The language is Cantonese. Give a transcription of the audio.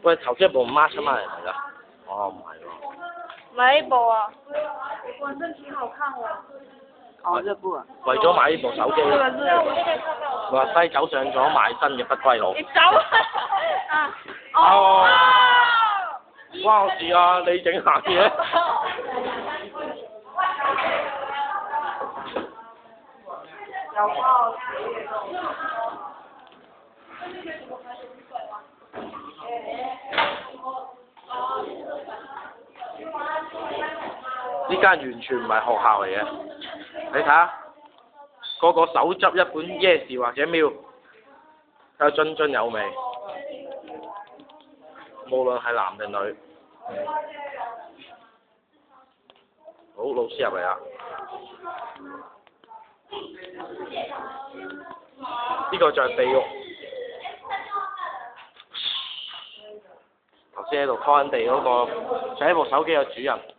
喂，頭先一部 Mark 出嚟㗎？哦，唔係喎。買呢部啊？哇，真挺好看哦。哦，這部啊。為咗買呢部手機，話西走上咗買新嘅不歸路。你走啊！哦。關我事啊！你整下嘢。有包。呢間完全唔係學校嚟嘅，你睇下，個個手執一本 Yes 或者 Miu，有津津有味，無論係男定女。好，老師入嚟啦。呢個就係地獄。頭先喺度拖緊地嗰個，就係部手機嘅主人。